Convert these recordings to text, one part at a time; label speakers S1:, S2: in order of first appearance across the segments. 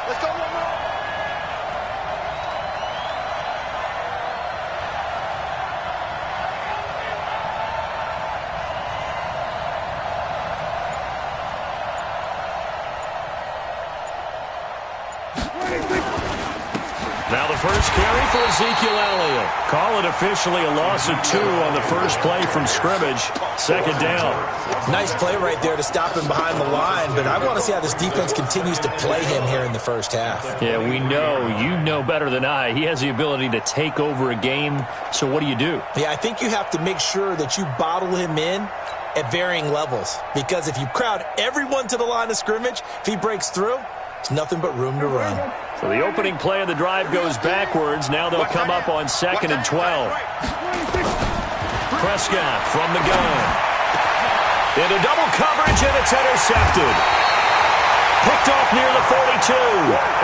S1: Let's go one more.
S2: Now the first carry for Ezekiel Elliott. Call it officially a loss of 2 on the first play from scrimmage. Second down.
S3: Nice play right there to stop him behind the line, but I want to see how this defense continues to play him here in the first half.
S2: Yeah, we know. You know better than I. He has the ability to take over a game, so what do you do?
S3: Yeah, I think you have to make sure that you bottle him in at varying levels, because if you crowd everyone to the line of scrimmage, if he breaks through, there's nothing but room to run.
S2: So the opening play of the drive goes backwards. Now they'll come up on 2nd and 12. Prescott from the gun. Into double coverage, and it's intercepted. Picked off near the 42.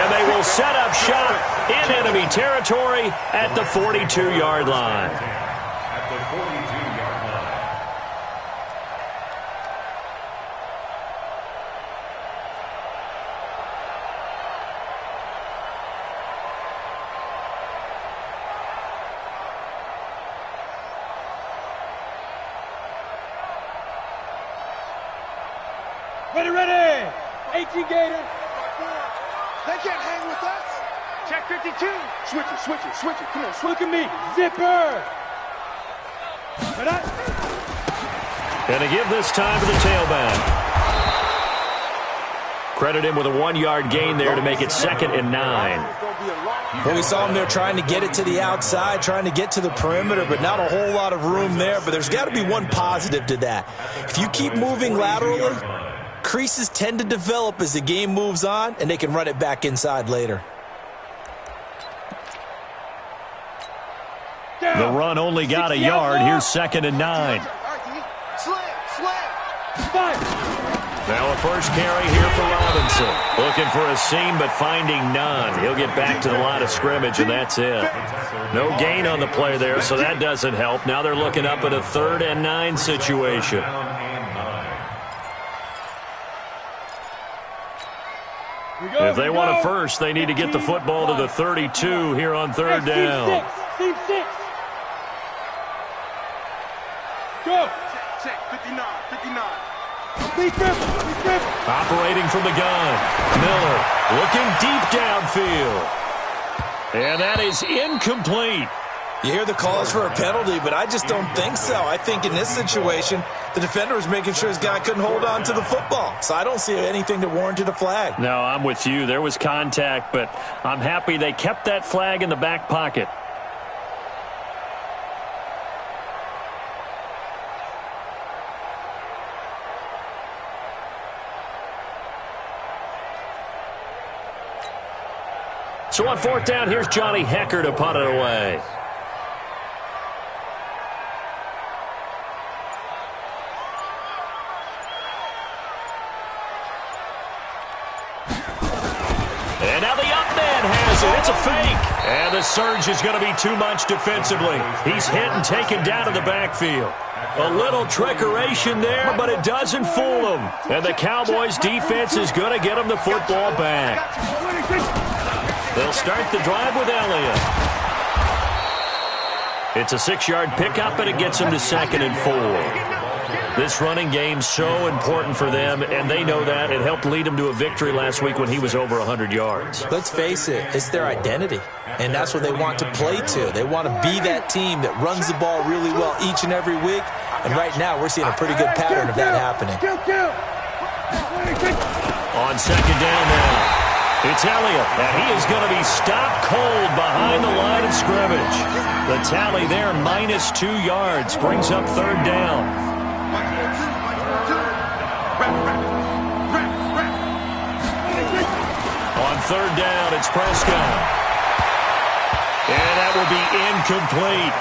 S2: And they will set up shop in enemy territory at the 42-yard line.
S4: Ready. 18 Gator.
S1: They can't hang with us.
S4: Check 52.
S1: Switch it. Come on,
S4: Look at me. Zipper.
S2: And to give this time to the tailback. Credit him with a 1-yard gain there to make it 2nd and 9.
S3: Well, we saw him there trying to get it to the outside, trying to get to the perimeter, but not a whole lot of room there. But there's got to be one positive to that. If you keep moving laterally, creases tend to develop as the game moves on, and they can run it back inside later.
S2: The run only got a yard. Here's 2nd and 9. Now a first carry here for Robinson. Looking for a seam, but finding none. He'll get back to the line of scrimmage, and that's it. No gain on the play there, so that doesn't help. Now they're looking up at a 3rd and 9 situation. If they want a first, they need to get the football to the 32 here on 3rd down.
S4: Team 6. Go.
S1: Check 59.
S2: Operating from the gun. Miller looking deep downfield. And that is incomplete.
S3: You hear the calls for a penalty, but I just don't think so. I think in this situation, the defender was making sure his guy couldn't hold on to the football. So I don't see anything that warranted a flag.
S2: No, I'm with you. There was contact, but I'm happy they kept that flag in the back pocket. So on 4th down, here's Johnny Hecker to punt it away. And now the up man has it. It's a fake. And the surge is going to be too much defensively. He's hit and taken down to the backfield. A little trickeration there, but it doesn't fool him. And the Cowboys' defense is going to get him the football back. They'll start the drive with Elliott. It's a 6-yard pickup, and it gets him to 2nd and 4. This running game's so important for them, and they know that. It helped lead them to a victory last week when he was over 100 yards.
S3: Let's face it, it's their identity, and that's what they want to play to. They want to be that team that runs the ball really well each and every week, and right now we're seeing a pretty good pattern of that happening.
S2: On 2nd down now. It's Elliott, and he is going to be stopped cold behind the line of scrimmage. The tally there, -2 yards, brings up 3rd down. On 3rd down, it's Prescott. And that will be incomplete.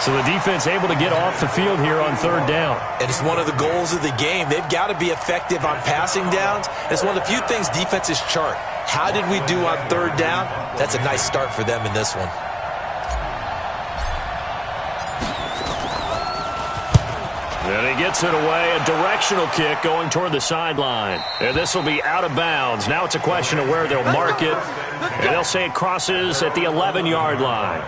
S2: So the defense able to get off the field here on 3rd down.
S3: And it's one of the goals of the game. They've got to be effective on passing downs. It's one of the few things defenses chart. How did we do on 3rd down? That's a nice start for them in this one.
S2: Then he gets it away. A directional kick going toward the sideline. And this will be out of bounds. Now it's a question of where they'll mark it. And they'll say it crosses at the 11-yard line.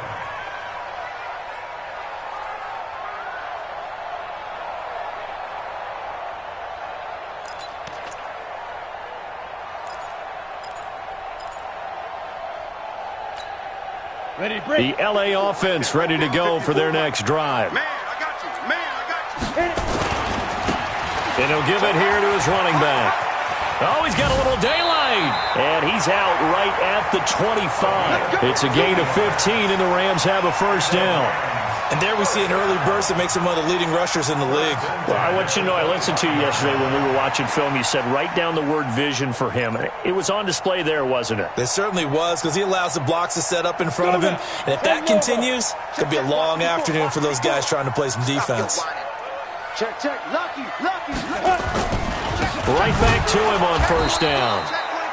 S2: The LA offense ready to go for their next drive.
S1: Man, I got you. Man, I got you.
S2: And he'll give it here to his running back. Oh, he's got a little daylight. And he's out right at the 25. It's a gain of 15, and the Rams have a first down.
S3: And there we see an early burst that makes him one of the leading rushers in the league.
S2: Well, I want you to know, I listened to you yesterday when we were watching film. You said write down the word vision for him. It was on display there, wasn't it?
S3: It certainly was, because he allows the blocks to set up in front of him. And if that continues, it could be a long afternoon for those guys trying to play some defense.
S1: Check, check. Lucky.
S2: Right back to him on first down.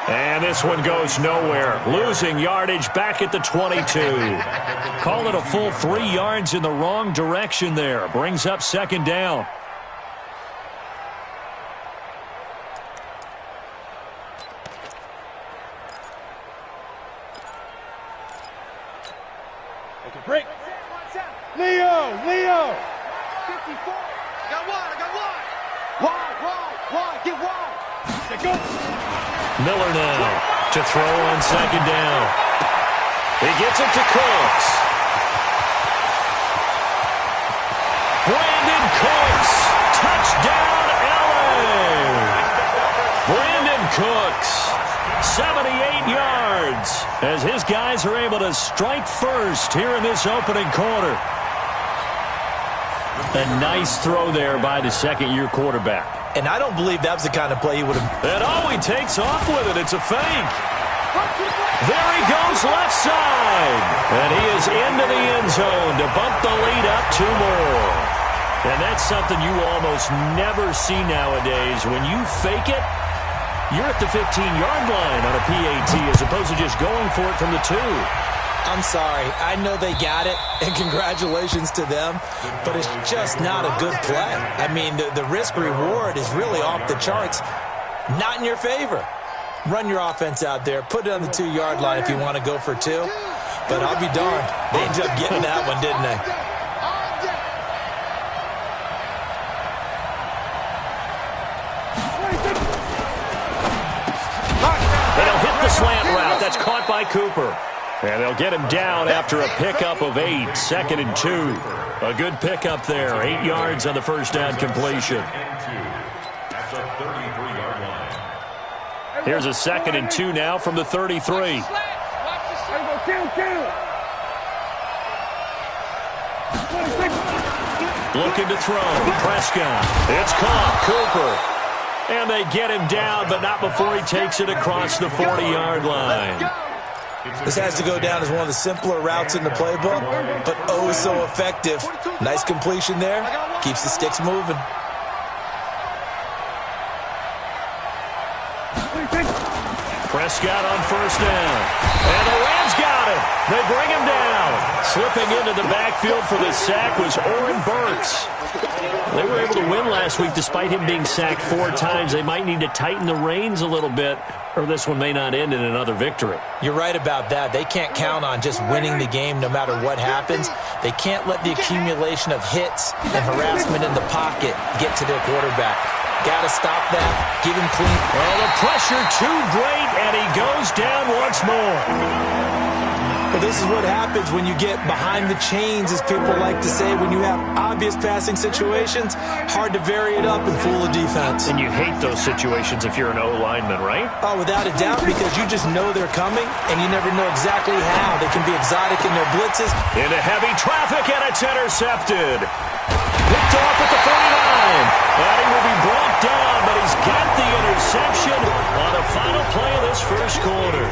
S2: And this one goes nowhere. Losing yardage back at the 22. Call it a full 3 yards in the wrong direction there. Brings up second down.
S4: Take a break. Leo.
S1: 54. I got one. Wide. Get wide.
S4: Let's go.
S2: Miller now to throw on second down. He gets it to Cooks. Brandon Cooks. Touchdown, LA. Brandon Cooks. 78 yards as his guys are able to strike first here in this opening quarter. A nice throw there by the second-year quarterback.
S3: And I don't believe that was the kind of play he would have.
S2: And he takes off with it. It's a fake. There he goes left side. And he is into the end zone to bump the lead up 2 more. And that's something you almost never see nowadays. When you fake it, you're at the 15-yard line on a PAT as opposed to just going for it from the 2.
S3: I'm sorry. I know they got it, and congratulations to them, but it's just not a good play. I mean, the risk-reward is really off the charts. Not in your favor. Run your offense out there. Put it on the 2-yard line if you want to go for 2. But I'll be darned. They ended up getting that one, didn't they?
S2: They'll hit the slant route. That's caught by Cooper. And they'll get him down after a pickup of 8, 2nd and 2. A good pickup there, 8 yards on the first down completion. Here's a 2nd and 2 now from the 33. Looking to throw. Prescott. It's caught. Cooper. And they get him down, but not before he takes it across the 40-yard line.
S3: This has to go down as one of the simpler routes in the playbook, but oh so effective. Nice completion there. Keeps the sticks moving.
S2: Prescott on first down. And the Rams got him. They bring him down. Slipping into the backfield for the sack was Oren Burks. They were able to win last week despite him being sacked 4 times. They might need to tighten the reins a little bit, or this one may not end in another victory.
S3: You're right about that. They can't count on just winning the game no matter what happens. They can't let the accumulation of hits and harassment in the pocket get to their quarterback. Got to stop that. Give him clean.
S2: Well, the pressure too great, and he goes down once more.
S3: Well, this is what happens when you get behind the chains, as people like to say. When you have obvious passing situations, hard to vary it up and fool the defense.
S2: And you hate those situations if you're an O-lineman, right?
S3: Oh, without a doubt, because you just know they're coming, and you never know exactly how. They can be exotic in their blitzes.
S2: Into heavy traffic, and it's intercepted. Picked off at the 49. And he will be brought down, but he's got the interception on the final play of this first quarter.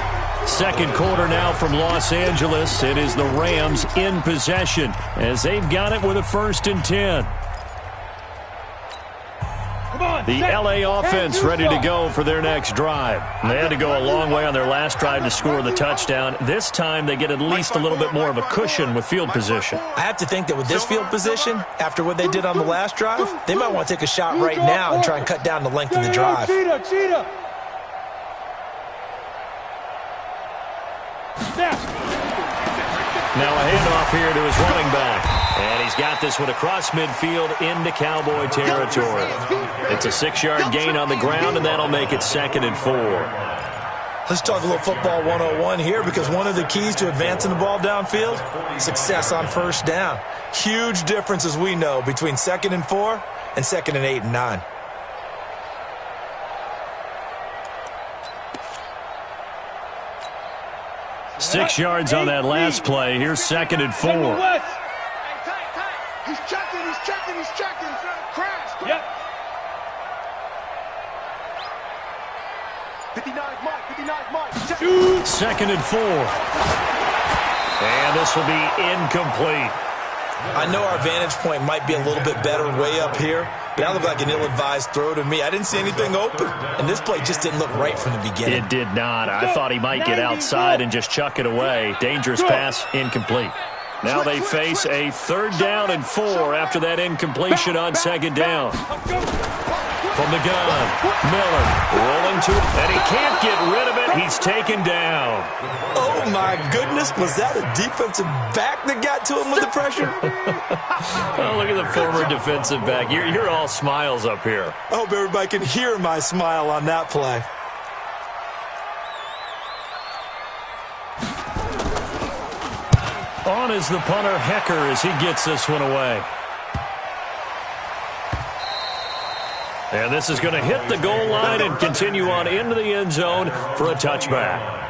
S2: Second quarter now from Los Angeles. It is the Rams in possession as they've got it with a 1st and 10. The LA offense ready to go for their next drive. They had to go a long way on their last drive to score the touchdown. This time they get at least a little bit more of a cushion with field position.
S3: I have to think that with this field position, after what they did on the last drive, they might want to take a shot right now and try and cut down the length of the drive.
S2: Now a handoff here to his running back. And he's got this one across midfield into Cowboy territory. It's a 6-yard gain on the ground, and that'll make it 2nd and 4.
S3: Let's talk a little football 101 here, because one of the keys to advancing the ball downfield, success on first down. Huge difference, as we know, between 2nd and 4 and 2nd and 8 and 9.
S2: Six yards on that last play. Here's 2nd and 4.
S1: He's checking. Crash.
S4: Yep.
S1: 59's Mike.
S2: 2nd and 4. And this will be incomplete.
S3: I know our vantage point might be a little bit better way up here, but that looked like an ill-advised throw to me. I didn't see anything open, and this play just didn't look right from the beginning.
S2: It did not. I thought he might get outside and just chuck it away. Dangerous pass, incomplete. Now they face a 3rd down and 4 after that incompletion on 2nd down. From the gun, Miller rolling to it, and he can't get rid of it. He's taken down.
S3: Oh, my goodness. Was that a defensive back that got to him with the pressure?
S2: Oh, look at the former defensive back. You're all smiles up here.
S3: I hope everybody can hear my smile on that play.
S2: On is the punter, Hecker, as he gets this one away. And this is going to hit the goal line and continue on into the end zone for a touchback.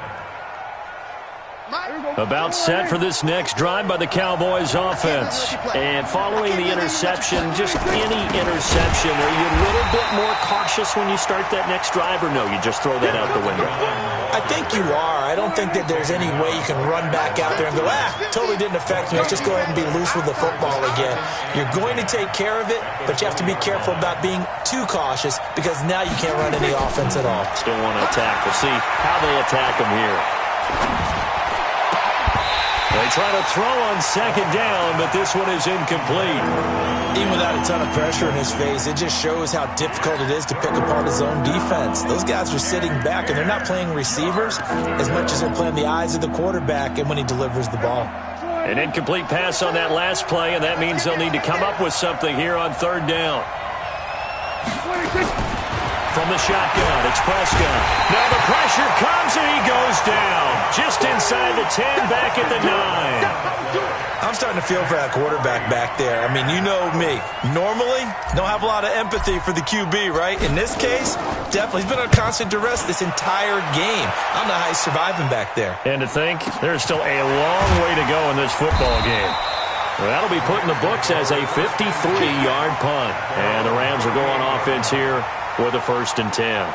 S2: About set for this next drive by the Cowboys offense. And following the interception, just any interception, are you a little bit more cautious when you start that next drive, or no, you just throw that out the window?
S3: I think you are. I don't think that there's any way you can run back out there and go, totally didn't affect me. Let's just go ahead and be loose with the football again. You're going to take care of it, but you have to be careful about being too cautious, because now you can't run any offense at all.
S2: Still want to attack. We'll see how they attack them here. They try to throw on 2nd down, but this one is incomplete.
S3: Even without a ton of pressure in his face, it just shows how difficult it is to pick apart his own defense. Those guys are sitting back, and they're not playing receivers as much as they're playing the eyes of the quarterback and when he delivers the ball.
S2: An incomplete pass on that last play, and that means they'll need to come up with something here on 3rd down. From the shotgun, it's Prescott. Now the pressure comes, and he goes down. Just inside the 10, back at the 9.
S3: I'm starting to feel for that quarterback back there. I mean, you know me. Normally, don't have a lot of empathy for the QB, right? In this case, definitely. He's been on constant duress this entire game. I don't know how he's surviving back there.
S2: And to think, there's still a long way to go in this football game. Well, that'll be put in the books as a 53-yard punt. And the Rams will go on offense here with a 1st and 10.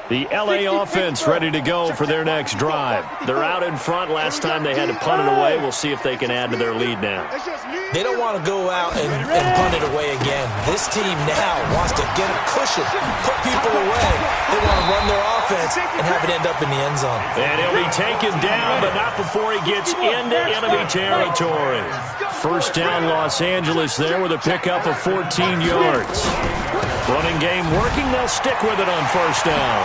S2: The LA offense ready to go for their next drive. They're out in front. Last time they had to punt it away. We'll see if they can add to their lead now.
S3: They don't want to go out and punt it away again. This team now wants to get a cushion, put people away. They want to run their offense and have it end up in the end zone.
S2: And he'll be taken down, but not before he gets into enemy territory. 1st down, Los Angeles there with a pickup of 14 yards. Running game working. They'll stick with it on 1st down.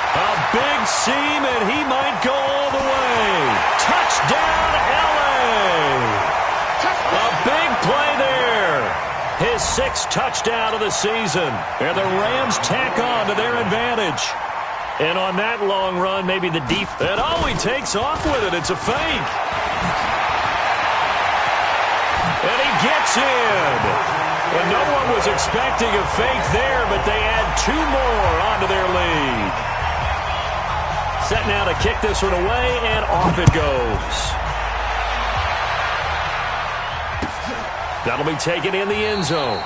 S2: A big seam, and he might go all the way. Touchdown, L.A. A big play there. His 6th touchdown of the season. And the Rams tack on to their advantage. And on that long run, maybe the deep. And he takes off with it. It's a fake. And he gets in. And no one was expecting a fake there, but they add 2 more onto their lead. Set now to kick this one away, and off it goes. That'll be taken in the end zone.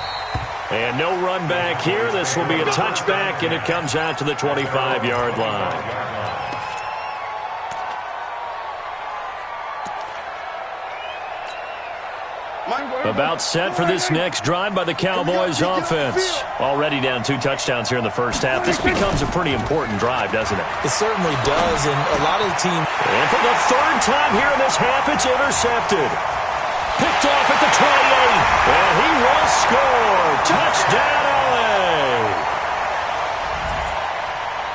S2: And no run back here. This will be a touchback, and it comes out to the 25-yard line. About set for this next drive by the Cowboys offense. Already down 2 touchdowns here in the first half. This becomes a pretty important drive, doesn't it?
S3: It certainly does, and a lot of the team...
S2: And for the third time here in this half, it's intercepted. Picked off at the 28. And he will score. Touchdown, LA.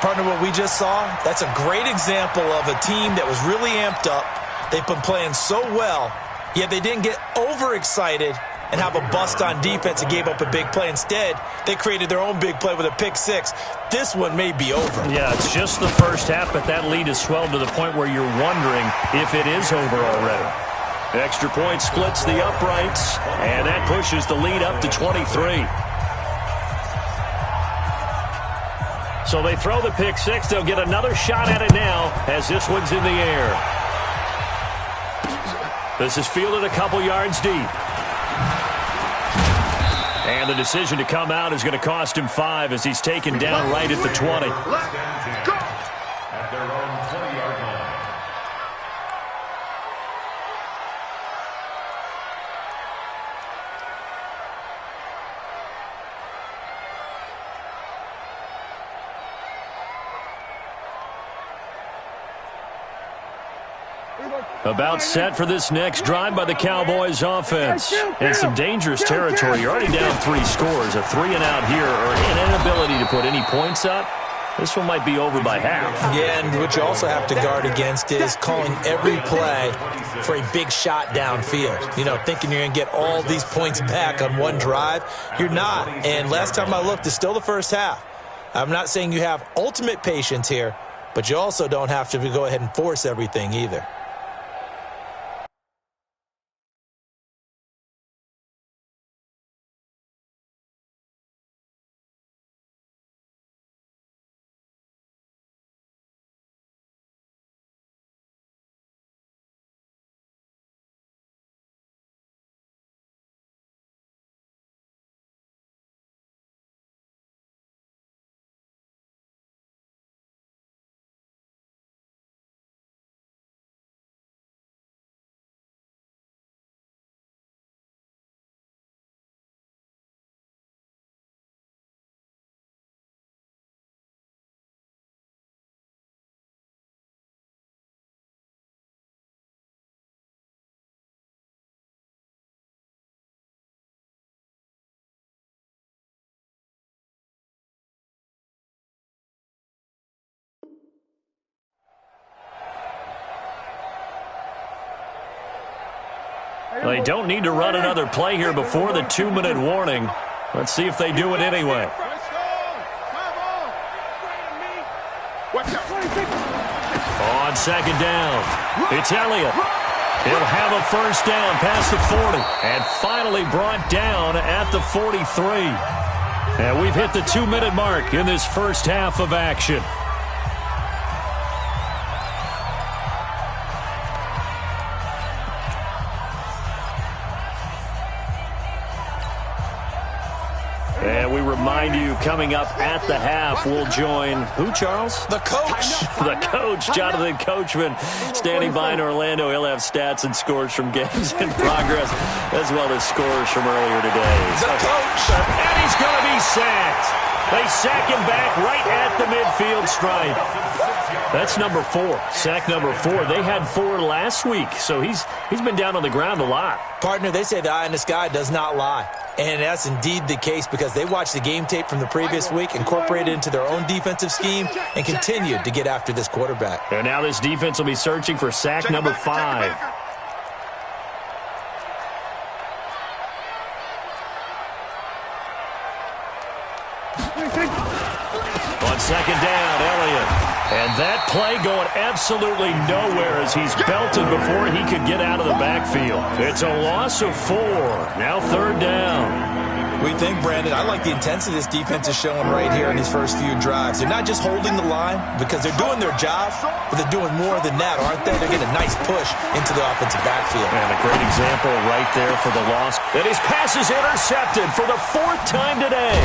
S3: Partner, what we just saw, that's a great example of a team that was really amped up. They've been playing so well, yet they didn't get overexcited and have a bust on defense and gave up a big play. Instead, they created their own big play with a pick six. This one may be over.
S2: Yeah, it's just the first half, but that lead has swelled to the point where you're wondering if it is over already. Extra point splits the uprights, and that pushes the lead up to 23. So they throw the pick six. They'll get another shot at it now as this one's in the air. This is fielded a couple yards deep. And the decision to come out is going to cost him 5 as he's taken down right at the 20.
S1: Let's go.
S5: At their own 20-yard line.
S2: About set for this next drive by the Cowboys offense. And some dangerous territory. You're already down 3 scores. A 3-and-out here or an inability to put any points up. This one might be over by half.
S3: Yeah, and what you also have to guard against is calling every play for a big shot downfield. You know, thinking you're going to get all these points back on one drive. You're not. And last time I looked, it's still the first half. I'm not saying you have ultimate patience here, but you also don't have to go ahead and force everything either.
S2: They don't need to run another play here before the 2-minute warning. Let's see if they do it anyway. On second down, it's Elliott. He'll have a first down past the 40 and finally brought down at the 43. And we've hit the 2-minute mark in this first half of action. And we remind you, coming up at the half, we'll join who, Charles?
S3: The coach.
S2: The coach, Jonathan Coachman, standing by in Orlando. He'll have stats and scores from games in progress, as well as scores from earlier today.
S3: The coach.
S2: And he's going to be sacked. They sack him back right at the midfield stripe. That's number 4. Sack number 4. They had 4 last week, so he's been down on the ground a lot.
S3: Partner, they say the eye in the sky does not lie. And that's indeed the case because they watched the game tape from the previous week, incorporated it into their own defensive scheme, and continued to get after this quarterback.
S2: And now this defense will be searching for sack number 5. On second down, Elliott. And that play going absolutely nowhere as he's belted before he could get out of the backfield. It's a loss of 4. Now third down.
S3: We think, Brandon, I like the intensity this defense is showing right here in these first few drives. They're not just holding the line because they're doing their job, but they're doing more than that, aren't they? They're getting a nice push into the offensive backfield.
S2: And a great example right there for the loss. And his pass is intercepted for the 4th time today.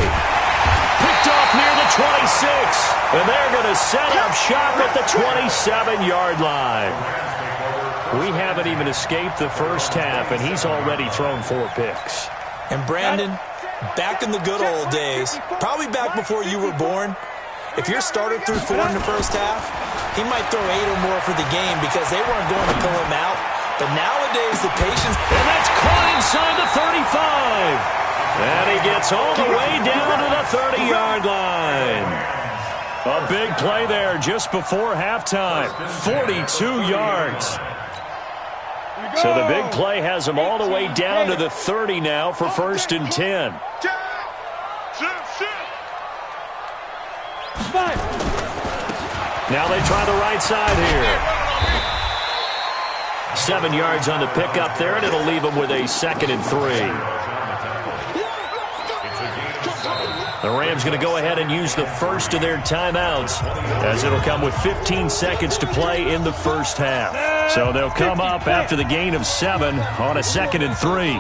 S2: Picked off near the 26. And they're going to set up shop at the 27-yard line. We haven't even escaped the first half, and he's already thrown 4 picks.
S3: And Brandon, back in the good old days, probably back before you were born, if your starter threw 4 in the first half, he might throw 8 or more for the game because they weren't going to pull him out. But nowadays, the patience...
S2: And that's caught inside the 35. And he gets all the way down to the 30-yard line. A big play there just before halftime. 42 yards. So the big play has him all the way down to the 30 now for 1st and 10. Now they try the right side here. 7 yards on the pickup there, and it'll leave them with a 2nd and 3. The Rams going to go ahead and use the first of their timeouts, as it'll come with 15 seconds to play in the first half. So they'll come up after the gain of 7 on a 2nd and 3.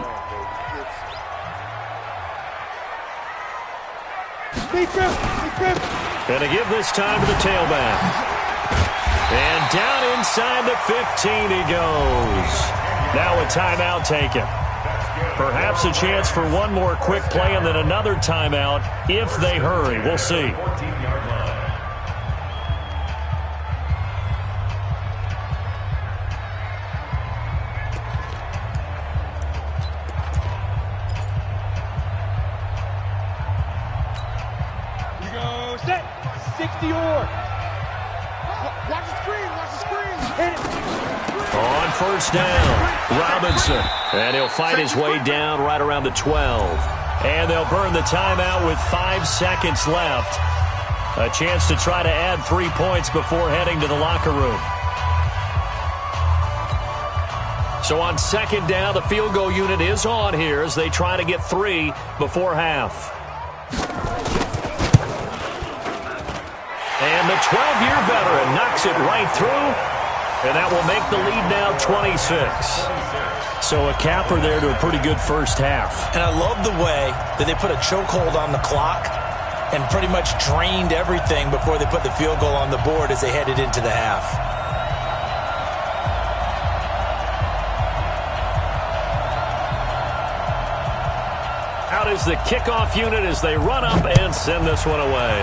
S2: Going to give this time to the tailback. And down inside the 15 he goes. Now a timeout taken. Perhaps a chance for one more quick play and then another timeout if they hurry. We'll see.
S4: You go set. 60 or.
S1: Watch the screen. Watch the screen. Hit it.
S2: On first down, Robinson. And he'll fight his way down right around the 12. And they'll burn the timeout with 5 seconds left. A chance to try to add 3 points before heading to the locker room. So on 2nd down, the field goal unit is on here as they try to get 3 before half. And the 12-year veteran knocks it right through. And that will make the lead now 26. So a capper there to a pretty good first half.
S3: And I love the way that they put a chokehold on the clock and pretty much drained everything before they put the field goal on the board as they headed into the half.
S2: Out is the kickoff unit as they run up and send this one away.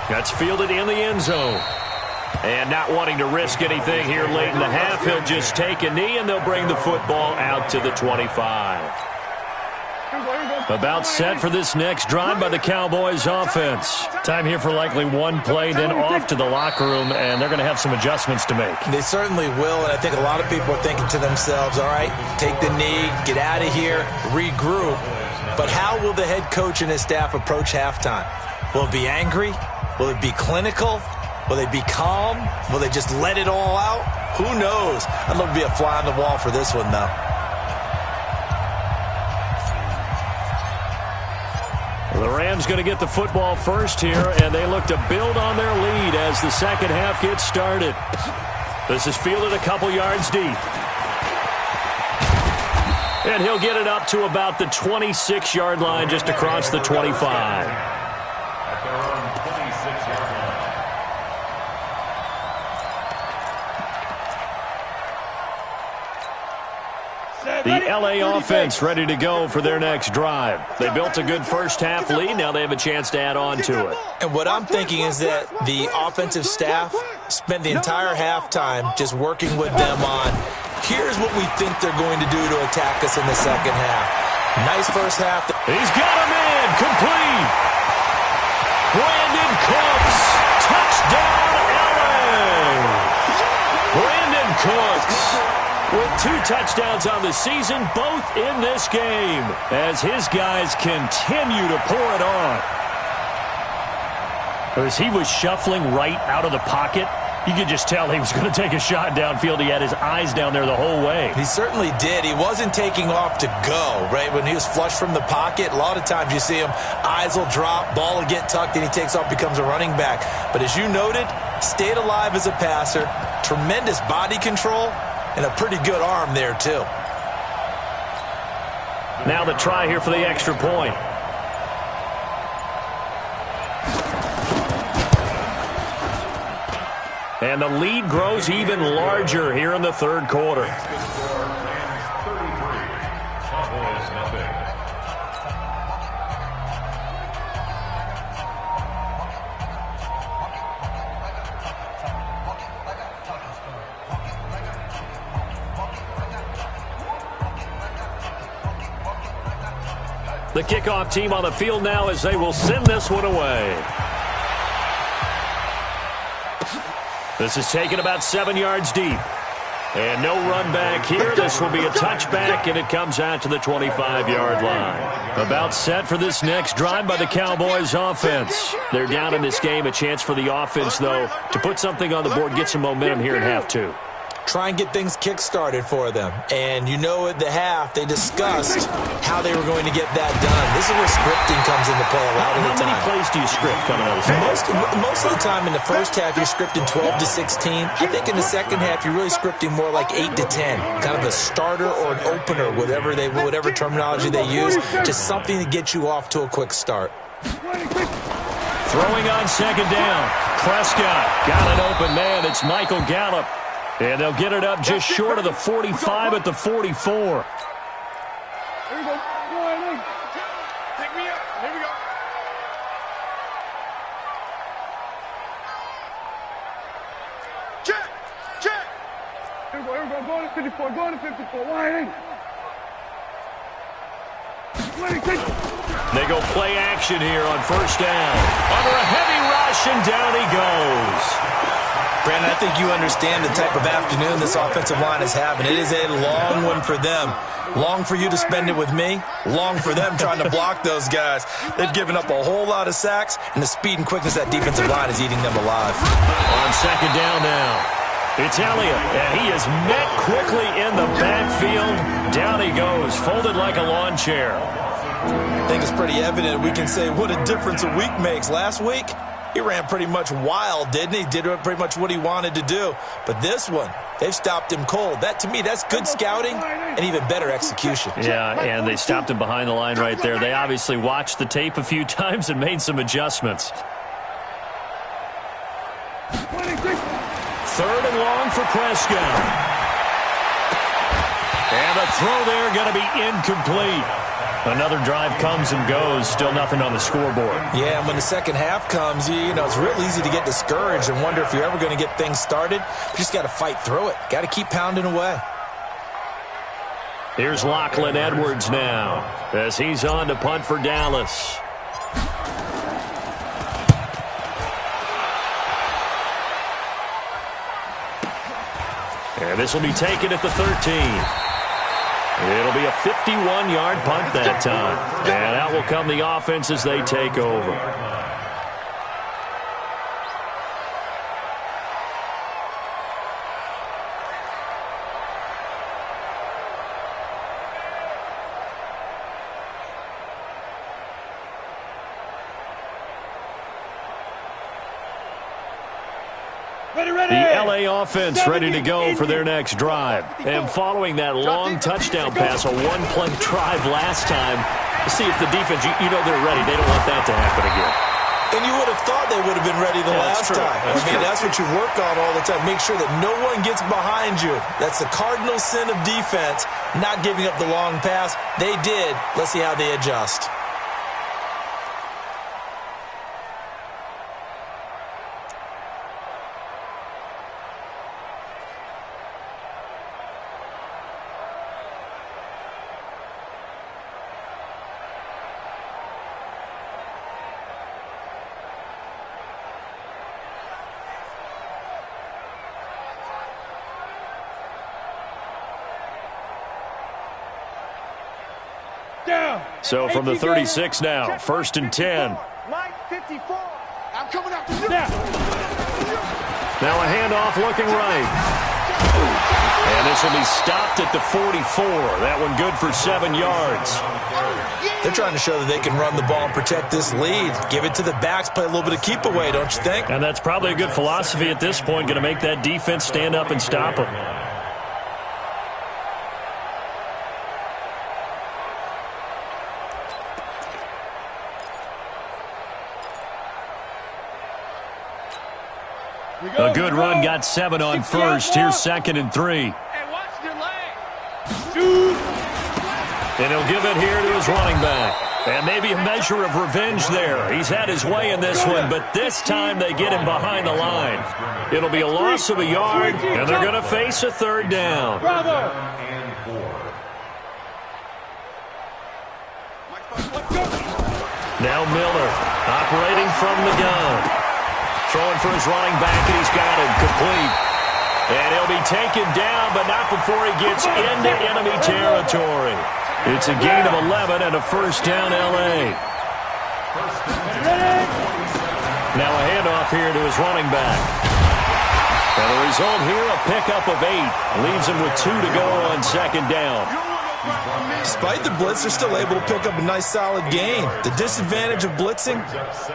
S2: That's fielded in the end zone. And not wanting to risk anything here late in the half, he'll just take a knee and they'll bring the football out to the 25. About set for this next drive by the Cowboys offense. Time here for likely one play, then off to the locker room, and they're going to have some adjustments to make.
S3: They certainly will, and I think a lot of people are thinking to themselves, all right, take the knee, get out of here, regroup. But how will the head coach and his staff approach halftime? Will it be angry? Will it be clinical? Will they be calm? Will they just let it all out? Who knows? I'd love to be a fly on the wall for this one, though.
S2: Well, the Rams going to get the football first here, and they look to build on their lead as the second half gets started. This is fielded a couple yards deep. And he'll get it up to about the 26-yard line just across the 25. The LA offense ready to go for their next drive. They built a good first half lead. Now they have a chance to add on to it.
S3: And what I'm thinking is that the offensive staff spent the entire halftime just working with them on, here's what we think they're going to do to attack us in the second half. Nice first half.
S2: He's got a man complete. Brandon Cooks. Touchdown, LA. Brandon Cooks with 2 touchdowns on the season, both in this game, as his guys continue to pour it on. As he was shuffling right out of the pocket, You could just tell he was going to take a shot downfield. He had his eyes down there the whole way.
S3: He certainly did. He wasn't taking off to go, right? When he was flushed from the pocket, a lot of times you see him, eyes will drop, ball will get tucked, and he takes off, becomes a running back. But as you noted, stayed alive as a passer, tremendous body control, and a pretty good arm there, too.
S2: Now the try here for the extra point. And the lead grows even larger here in the third quarter. The kickoff team on the field now as they will send this one away. This is taken about 7 yards deep. And no run back here. This will be a touchback, and it comes out to the 25-yard line. About set for this next drive by the Cowboys offense. They're down in this game. A chance for the offense, though, to put something on the board, get some momentum here in half two.
S3: Try and get things kick-started for them. And you know at the half, they discussed how they were going to get that done. This is where scripting comes into play a lot of the time.
S2: How many plays do you script coming out of the
S3: Most of the time in the first half, you're scripting 12 to 16. I think in the second half, you're really scripting more like 8 to 10. Kind of a starter or an opener, whatever terminology they use. Just something to get you off to a quick start.
S2: Throwing on second down. Prescott got an open man. It's Michael Gallup. And they'll get it up just short of the 45 at the 44.
S1: Here we go. Take me up. Here we go. Check. Check. Here we go. Go to 54. Go to 54. Wide in.
S2: They go play action here on first down. Under a heavy rush, and down he goes.
S3: Brandon, I think you understand the type of afternoon this offensive line is having. It is a long one for them. Long for you to spend it with me. Long for them trying to block those guys. They've given up a whole lot of sacks, and the speed and quickness of that defensive line is eating them alive.
S2: On second down now, it's Elliott, and he is met quickly in the backfield. Down he goes, folded like a lawn chair.
S3: I think it's pretty evident. We can say what a difference a week makes. Last week, he ran pretty much wild, didn't he? Did pretty much what he wanted to do. But this one, they've stopped him cold. That, to me, that's good scouting and even better execution.
S2: Yeah, and they stopped him behind the line right there. They obviously watched the tape a few times and made some adjustments. Third and long for Prescott. And the throw there going to be incomplete. Another drive comes and goes. Still nothing on the scoreboard.
S3: Yeah, and when the second half comes, you know, it's real easy to get discouraged and wonder if you're ever going to get things started. You just got to fight through it. Got to keep pounding away.
S2: Here's Lachlan Edwards now as he's on to punt for Dallas. And this will be taken at the 13. It'll be a 51-yard punt that time. And out will come the offense as they take over. The LA offense ready to go for their next drive. And following that long touchdown pass, a one-play drive last time, to see if the defense, you know they're ready. They don't want that to happen again.
S3: And you would have thought they would have been ready the last time. That's what you work on all the time. Make sure that no one gets behind you. That's the cardinal sin of defense, not giving up the long pass. They did. Let's see how they adjust.
S2: So from the 36 now, first and 10.
S1: Line 54. I'm coming up to you.
S2: Now a handoff looking right. And this will be stopped at the 44. That one good for 7 yards.
S3: They're trying to show that they can run the ball and protect this lead. Give it to the backs, play a little bit of keep away, don't you think?
S2: And that's probably a good philosophy at this point, going to make that defense stand up and stop them. A good run, got 7 on first. Here's 2nd and 3.
S4: Hey, watch your leg.
S2: And he'll give it here to his running back. And maybe a measure of revenge there. He's had his way in this one, but this time they get him behind the line. It'll be a loss of a yard, and they're going to face a 3rd down. Now Miller operating from the gun. Throwing for his running back, and he's got him complete. And he'll be taken down, but not before he gets into enemy territory. It's a gain of 11 and a 1st down, L.A. Now a handoff here to his running back. And the result here, a pickup of 8. Leaves him with 2 to go on 2nd down.
S3: Despite the blitz, they're still able to pick up a nice solid gain. The disadvantage of blitzing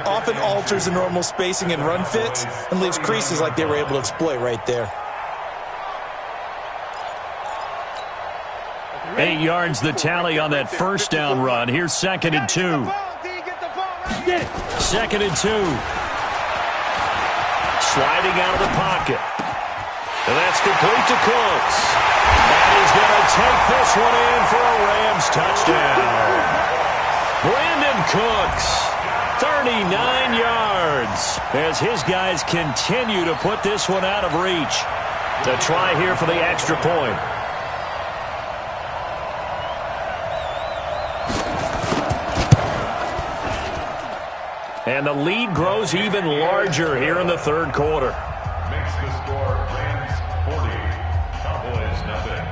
S3: often alters the normal spacing and run fits and leaves creases like they were able to exploit right there.
S2: 8 yards the tally on that 1st down run. Here's 2nd and 2. 2nd and 2. Sliding out of the pocket. And that's complete to Cooks. And he's going to take this one in for a Rams touchdown. Brandon Cooks, 39 yards, as his guys continue to put this one out of reach. A try here for the extra point. And the lead grows even larger here in the 3rd quarter.
S5: Makes the score Rams 40, Cowboys nothing.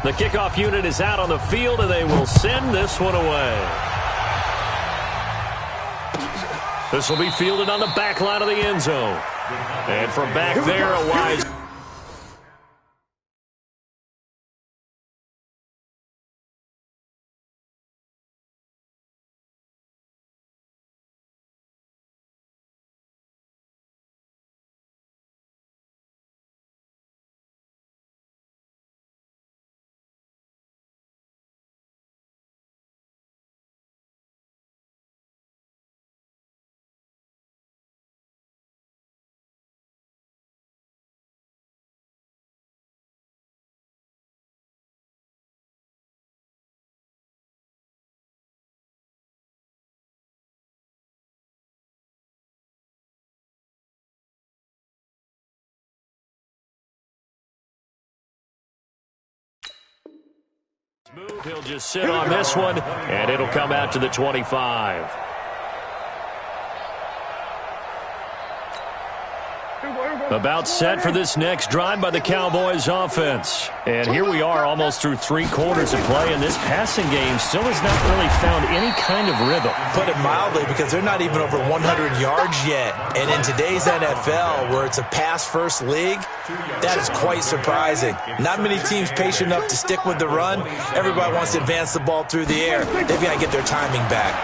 S2: The kickoff unit is out on the field, and they will send this one away. This will be fielded on the back line of the end zone. And from back there, a wise... Move, he'll just sit on this one, and it'll come out to the 25. About set for this next drive by the Cowboys offense. And here we are almost through 3 quarters of play, and this passing game still has not really found any kind of rhythm.
S3: Put it mildly, because they're not even over 100 yards yet. And in today's NFL, where it's a pass-first league, that is quite surprising. Not many teams patient enough to stick with the run. Everybody wants to advance the ball through the air. They've got to get their timing back.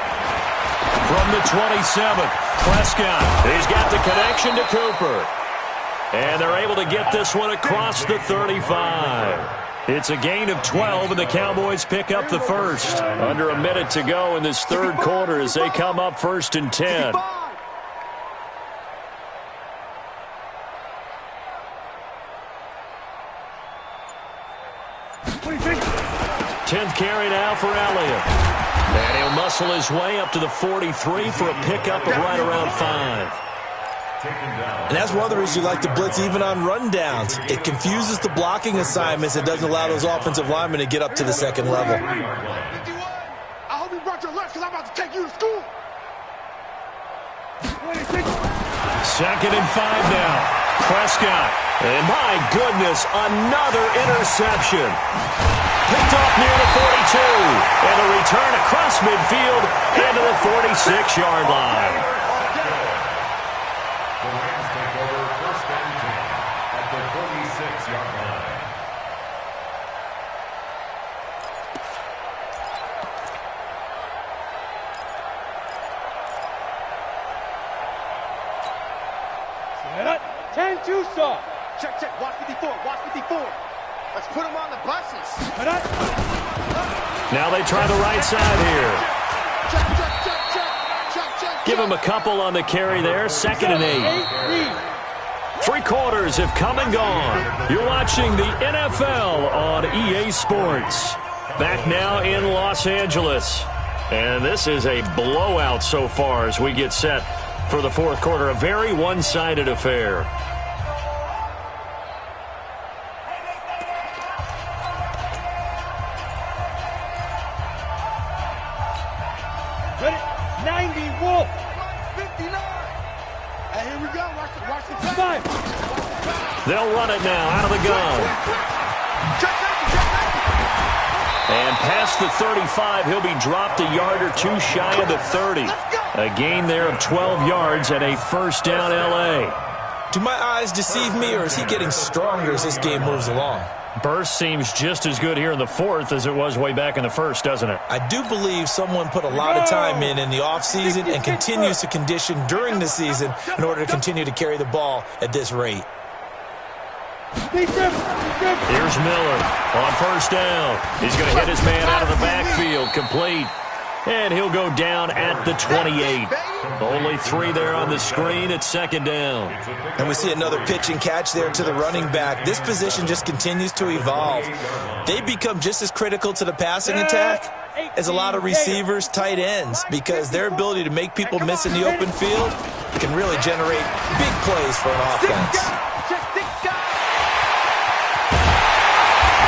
S2: From the 27th, Prescott. He's got the connection to Cooper. And they're able to get this one across the 35. It's a gain of 12, and the Cowboys pick up the first. Under a minute to go in this 3rd quarter as they come up 1st and 10. 10th carry now for Elliott. And he'll muscle his way up to the 43 for a pickup of right around 5.
S3: And that's one of the reasons you like to blitz even on rundowns. It confuses the blocking assignments. It doesn't allow those offensive linemen to get up to the 2nd level.
S1: I hope you brought your lunch because I'm about to take you to school.
S2: 2nd and 5 now. Prescott And my goodness, another interception. Picked off near the 42. And a return across midfield into the 46-yard line.
S5: The Rams take over first and 10 at the 46-yard line.
S1: Set up. 10-2 saw.
S4: Check, check. Watch 54. Watch 54. Let's put them on the buses.
S1: Set up.
S2: Now they try the right side here.
S4: Check, check, check, check. Check, check,
S2: Give him a couple on the carry there. 2nd and 8. 3 quarters have come and gone. You're watching the NFL on EA Sports. Back now in Los Angeles. And this is a blowout so far as we get set for the fourth quarter. A very one-sided affair.
S1: Ready? 90 Wolf.
S4: 59. Hey, here we go. Watch the
S1: Five.
S2: They'll run it now out of the gun.
S4: Check, check, check.
S2: And past the 35, he'll be dropped a yard or two shy of the 30. A gain there of 12 yards and a first down L.A.
S3: Do my eyes deceive me, or is he getting stronger as this game moves along?
S2: Burst seems just as good here in the fourth as it was way back in the first, doesn't it?
S3: I do believe someone put a lot of time in the offseason and continues to condition during the season in order to continue to carry the ball at this rate.
S2: Here's Miller on first down. He's going to hit his man out of the backfield, complete. And he'll go down at the 28. Only 3 there on the screen at 2nd down.
S3: And we see another pitch and catch there to the running back. This position just continues to evolve. They become just as critical to the passing attack as a lot of receivers, tight ends, because their ability to make people miss in the open field can really generate big plays for an offense.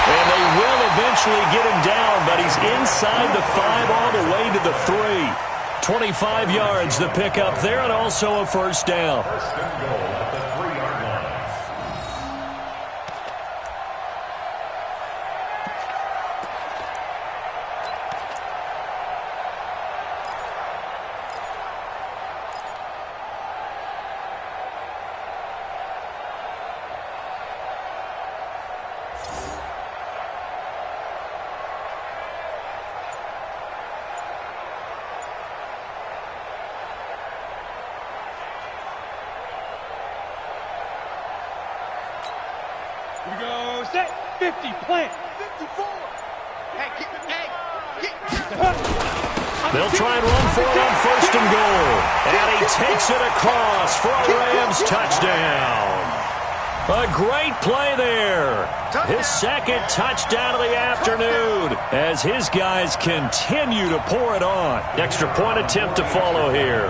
S2: And they will eventually get him down, but he's inside the 5 all the way to the 3. 25 yards the pickup there, and also a first down.
S5: First and goal at the 3-yard line.
S1: Here we go. Set. 50. Plant.
S4: 54. Hey, get.
S2: They'll try and run for it on first and goal. And he takes it across for a Rams touchdown. A great play there. His 2nd touchdown of the afternoon as his guys continue to pour it on. Extra point attempt to follow here.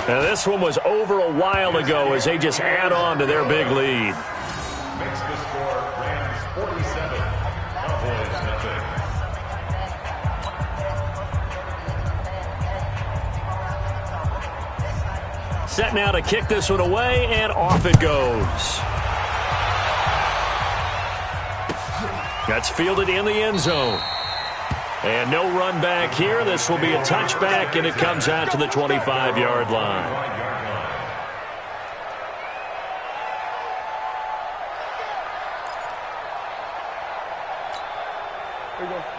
S2: Now this one was over a while ago as they just add on to their big lead.
S5: Makes the score Rams 47, Cowboys nothing.
S2: Set now to kick this one away, and off it goes. That's fielded in the end zone. And no run back here. This will be a touchback, and it comes out to the 25-yard line.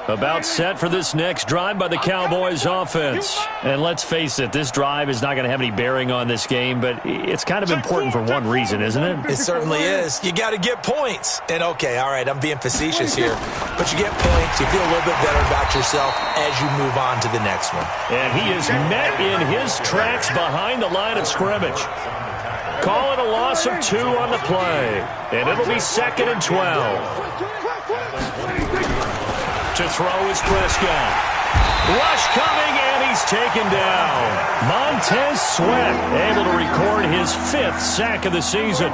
S2: About set for this next drive by the Cowboys offense. And let's face it, this drive is not going to have any bearing on this game, but it's kind of important for one reason, isn't it?
S3: It certainly is. You got to get points. And, okay, all right, I'm being facetious here. But you get points, you feel a little bit better about yourself as you move on to the next one.
S2: And he is met in his tracks behind the line of scrimmage. Calling a loss of 2 on the play. And it'll be 2nd and 12. To throw is Prescott. Rush coming, and he's taken down. Montez Sweat able to record his 5th sack of the season.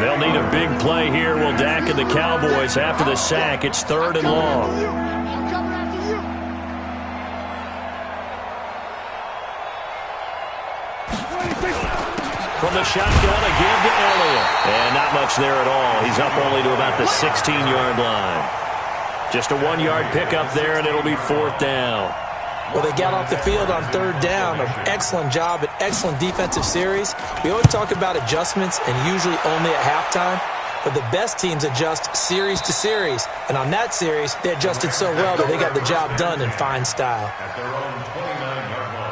S2: They'll need a big play here. Will Dak and the Cowboys after the sack. It's 3rd and long. From the shotgun, a give to Elliott. And not much there at all. He's up only to about the 16-yard line. Just a 1-yard pickup there, and it'll be 4th down.
S3: Well, they got off the field on 3rd down. An excellent job, an excellent defensive series. We always talk about adjustments, and usually only at halftime. But the best teams adjust series to series. And on that series, they adjusted so well that they got the job done in fine style.
S5: At their own 29-yard line.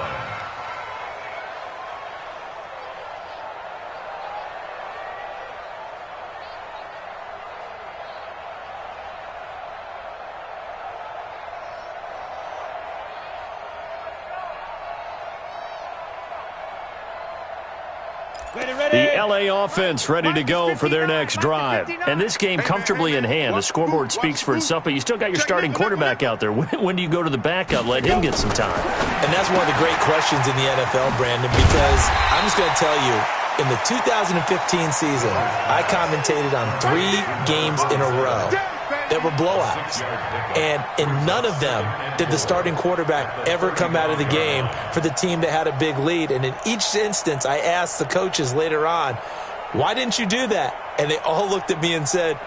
S2: The L.A. offense ready to go for their next drive. And this game comfortably in hand. The scoreboard speaks for itself, but you still got your starting quarterback out there. When do you go to the backup? Let him get some time.
S3: And that's one of the great questions in the NFL, Brandon, because I'm just going to tell you, in the 2015 season, I commentated on 3 games in a row that were blowouts. And in none of them did the starting quarterback ever come out of the game for the team that had a big lead. And in each instance, I asked the coaches later on, why didn't you do that? And they all looked at me and said,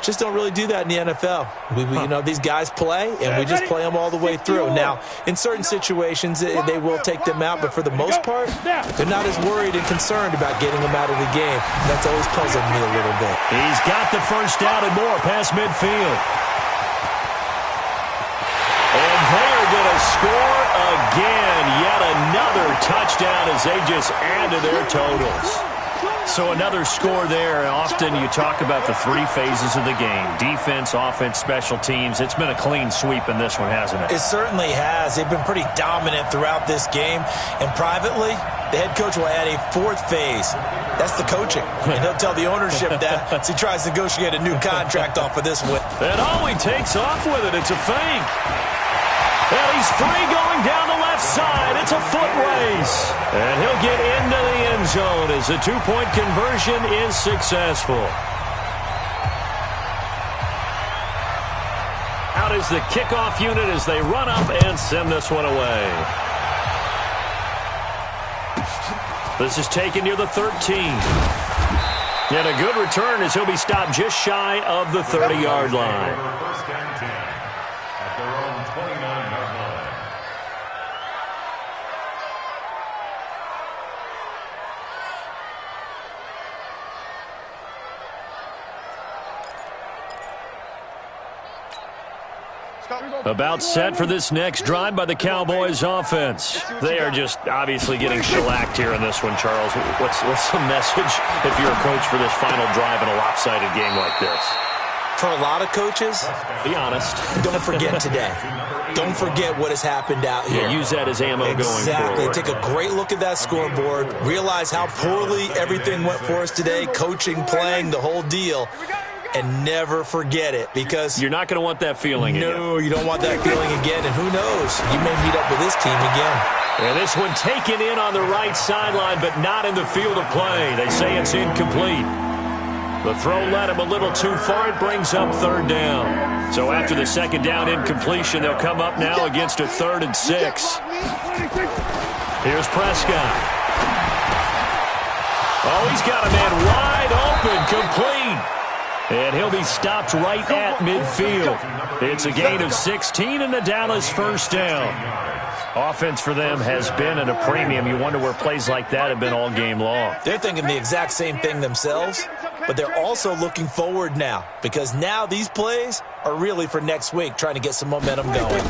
S3: just don't really do that in the NFL. You know, these guys play, and we just play them all the way through. Now, in certain situations, they will take them out, but for the most part, they're not as worried and concerned about getting them out of the game. And that's always puzzled me a little bit.
S2: He's got the first down and more past midfield. And they're going to score again. Yet another touchdown as they just add to their totals. So another score there. Often you talk about the 3 phases of the game. Defense, offense, special teams. It's been a clean sweep in this one, hasn't it?
S3: It certainly has. They've been pretty dominant throughout this game. And privately, the head coach will add a 4th phase. That's the coaching. And he'll tell the ownership that as he tries to negotiate a new contract off of this win.
S2: And he takes off with it. It's a fake. And he's free going down the left side. It's a foot race. And he'll get into the end zone as the 2-point conversion is successful. Out is the kickoff unit as they run up and send this one away. This is taken near the 13. And a good return as he'll be stopped just shy of the 30-yard line.
S5: First and 10 at their own 29-yard line.
S2: About set for this next drive by the Cowboys offense. They are just obviously getting shellacked here in this one, Charles. What's the message if you're a coach for this final drive in a lopsided game like this?
S3: For a lot of coaches,
S2: be honest.
S3: Don't forget today. Don't forget what has happened out here.
S2: Yeah, use that as ammo going forward.
S3: Exactly. Take a great look at that scoreboard. Realize how poorly everything went for us today. Coaching, playing, the whole deal. And never forget it, because
S2: you're not going to want that feeling again.
S3: No, you don't want that feeling again. And who knows? You may meet up with this team again.
S2: And this one taken in on the right sideline, but not in the field of play. They say it's incomplete. The throw led him a little too far. It brings up 3rd down. So after the 2nd down incompletion, they'll come up now against a 3rd and 6. Here's Prescott. Oh, he's got a man wide open, complete. And he'll be stopped right at midfield. It's a gain of 16 and the Dallas first down. Offense for them has been at a premium. You wonder where plays like that have been all game long.
S3: They're thinking the exact same thing themselves, but they're also looking forward now, because now these plays are really for next week, trying to get some momentum going.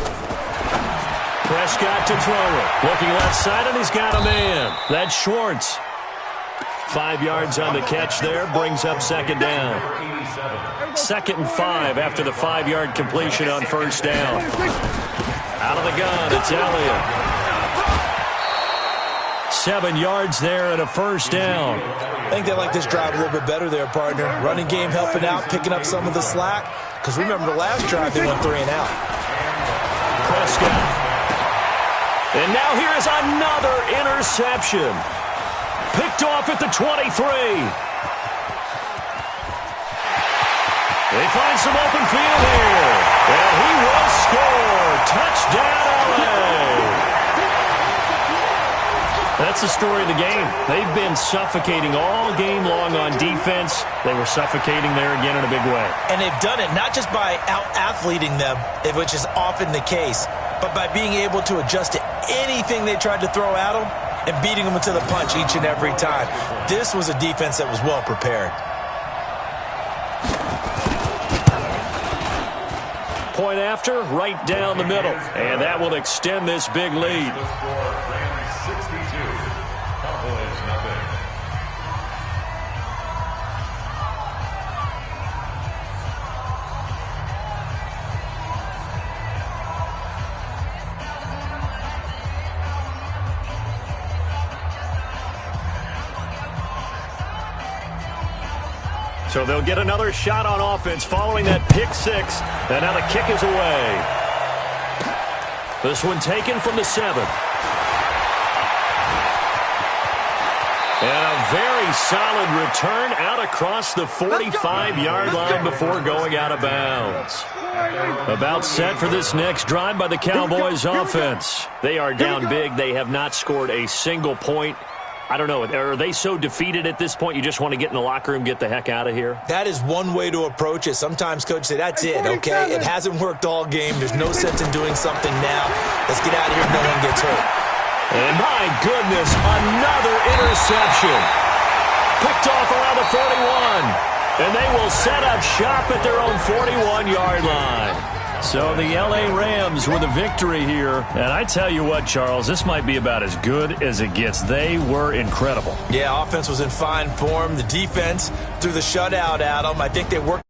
S2: Prescott to throw it. Looking left side, and he's got a man. That's Schwartz. 5 yards on the catch there, brings up 2nd down. 2nd and 5 after the 5-yard completion on 1st down. Out of the gun, it's Elliott. 7 yards there and a 1st down.
S3: I think they like this drive a little bit better there, partner. Running game helping out, picking up some of the slack. Because remember the last drive, they went 3 and out.
S2: Prescott. And now here is another interception. Picked off at the 23. They find some open field here. And he will score. Touchdown, LA. That's the story of the game. They've been suffocating all game long on defense. They were suffocating there again in a big way.
S3: And they've done it not just by out-athleting them, which is often the case, but by being able to adjust to anything they tried to throw at them and beating them to the punch each and every time. This was a defense that was well prepared.
S2: Point after, right down the middle. And that will extend this big lead.
S5: The score, Rams 62, Cowboys nothing.
S2: So they'll get another shot on offense following that pick six. And now the kick is away. This one taken from the 7. And a very solid return out across the 45-yard line before going out of bounds. About set for this next drive by the Cowboys offense. They are down big. They have not scored a single point. I don't know. Are they so defeated at this point you just want to get in the locker room, get the heck out of here?
S3: That is one way to approach it. Sometimes coaches say, that's it, okay? It hasn't worked all game. There's no sense in doing something now. Let's get out of here. No one gets hurt.
S2: And my goodness, another interception. Picked off around the 41. And they will set up shop at their own 41-yard line. So the L.A. Rams with a victory here. And I tell you what, Charles, this might be about as good as it gets. They were incredible.
S3: Yeah, offense was in fine form. The defense threw the shutout at them. I think they worked